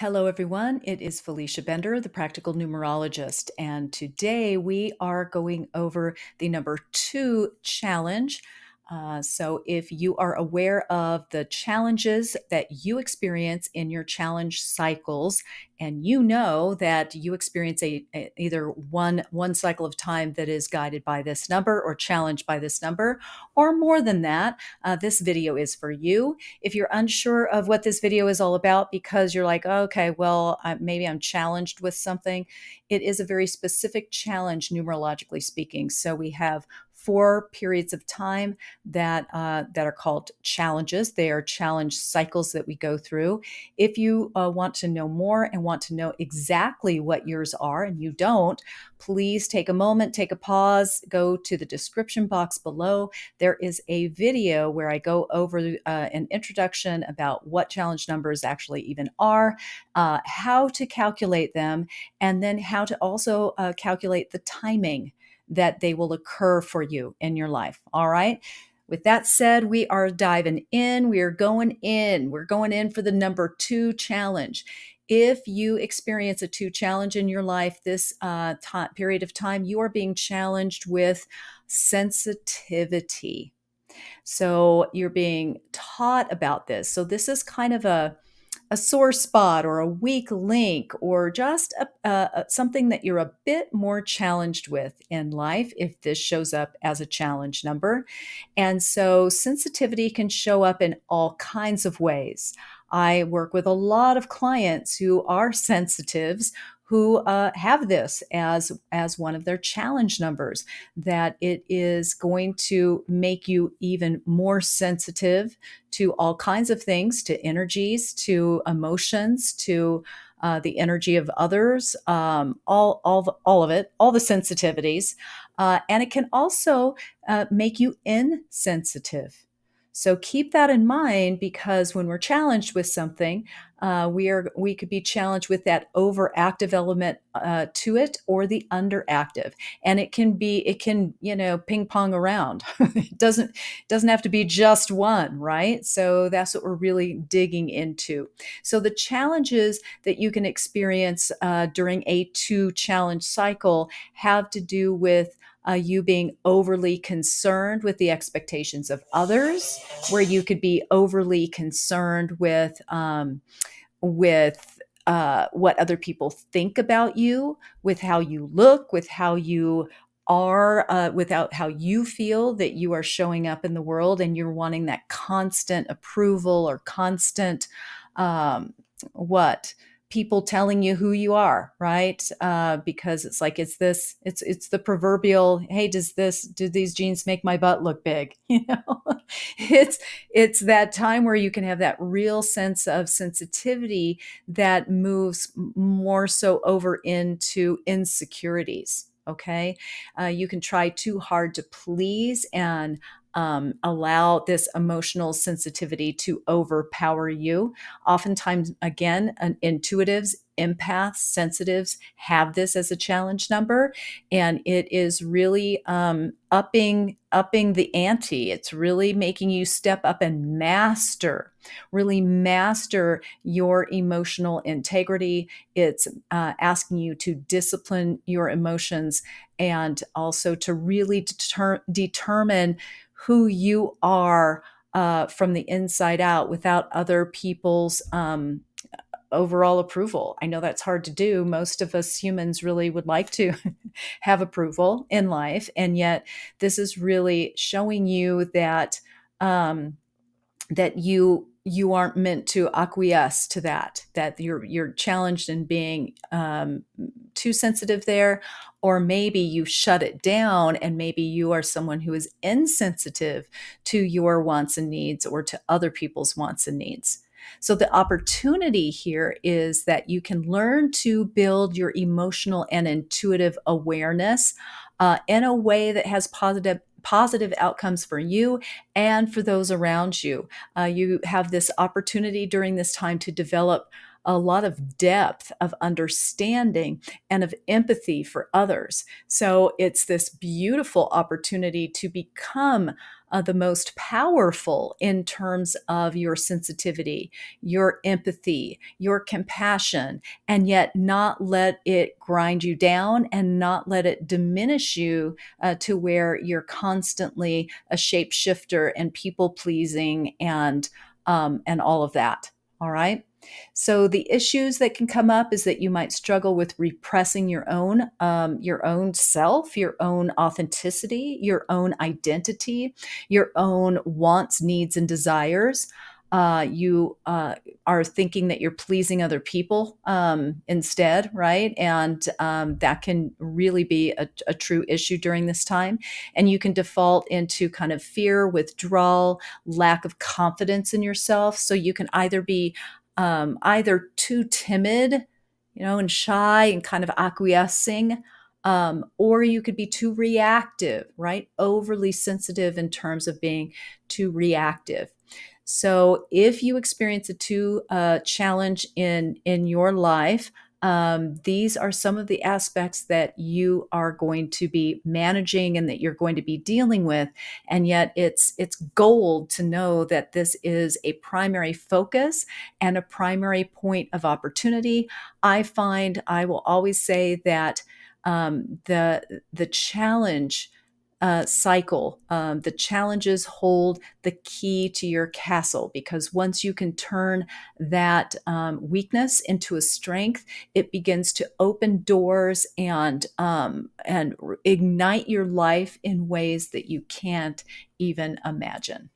Hello, everyone. It is Felicia Bender, the practical numerologist, and today we are going over the number 2 challenge. So, if you are aware of the challenges that you experience in your challenge cycles, and you know that you experience either one cycle of time that is guided by this number or challenged by this number, or more than that, this video is for you. If you're unsure of what this video is all about because you're like, oh, okay, well, maybe I'm challenged with something, it is a very specific challenge, numerologically speaking. So we have 4 periods of time that are called challenges. They are challenge cycles that we go through. If you want to know more and want to know exactly what yours are, and you don't, please take a moment, take a pause, go to the description box below. There is a video where I go over an introduction about what challenge numbers actually even are, how to calculate them, and then how to also calculate the timing that they will occur for you in your life. All right. With that said, we are diving in. We are going in. We're going in for the number 2 challenge. If you experience a 2 challenge in your life, this period of time, you are being challenged with sensitivity. So you're being taught about this. So this is kind of a sore spot or a weak link or just something that you're a bit more challenged with in life if this shows up as a challenge number. And so sensitivity can show up in all kinds of ways. I work with a lot of clients who are sensitives who have this as one of their challenge numbers, that it is going to make you even more sensitive to all kinds of things, to energies, to emotions, to the energy of others, all of it, all the sensitivities. And it can also make you insensitive. So keep that in mind, because when we're challenged with something, we could be challenged with that overactive element to it, or the underactive, and it can ping pong around. It doesn't have to be just one, right? So that's what we're really digging into. So the challenges that you can experience during a 2 challenge cycle have to do with you being overly concerned with the expectations of others, where you could be overly concerned with what other people think about you, with how you look, with how you are, without how you feel that you are showing up in the world, and you're wanting that constant approval or constant what people telling you who you are, right? Because it's like it's the proverbial, hey, do these jeans make my butt look big? It's it's that time where you can have that real sense of sensitivity that moves more so over into insecurities. Okay. You can try too hard to please and allow this emotional sensitivity to overpower you. Oftentimes, again, intuitives, empaths, sensitives have this as a challenge number, and it is really upping the ante. It's really making you step up and really master your emotional integrity. It's asking you to discipline your emotions, and also to really determine who you are from the inside out, without other people's overall approval. I know that's hard to do. Most of us humans really would like to have approval in life, and yet this is really showing you that that you aren't meant to acquiesce to that you're challenged in being too sensitive there, or maybe you shut it down, and maybe you are someone who is insensitive to your wants and needs, or to other people's wants and needs. So the opportunity here is that you can learn to build your emotional and intuitive awareness in a way that has positive outcomes for you and for those around you. You have this opportunity during this time to develop a lot of depth of understanding and of empathy for others. So it's this beautiful opportunity to become the most powerful in terms of your sensitivity, your empathy, your compassion, and yet not let it grind you down and not let it diminish you to where you're constantly a shapeshifter and people pleasing and all of that. All right. So the issues that can come up is that you might struggle with repressing your own self, your own authenticity, your own identity, your own wants, needs, and desires. You are thinking that you're pleasing other people instead, right? And that can really be a true issue during this time. And you can default into kind of fear, withdrawal, lack of confidence in yourself. So you can either be either too timid, and shy and kind of acquiescing, or you could be too reactive, right? Overly sensitive in terms of being too reactive. So if you experience a two challenge in your life, these are some of the aspects that you are going to be managing and that you're going to be dealing with. And yet it's gold to know that this is a primary focus and a primary point of opportunity. I find I will always say that the challenge cycle. The challenges hold the key to your castle, because once you can turn that weakness into a strength, it begins to open doors and ignite your life in ways that you can't even imagine.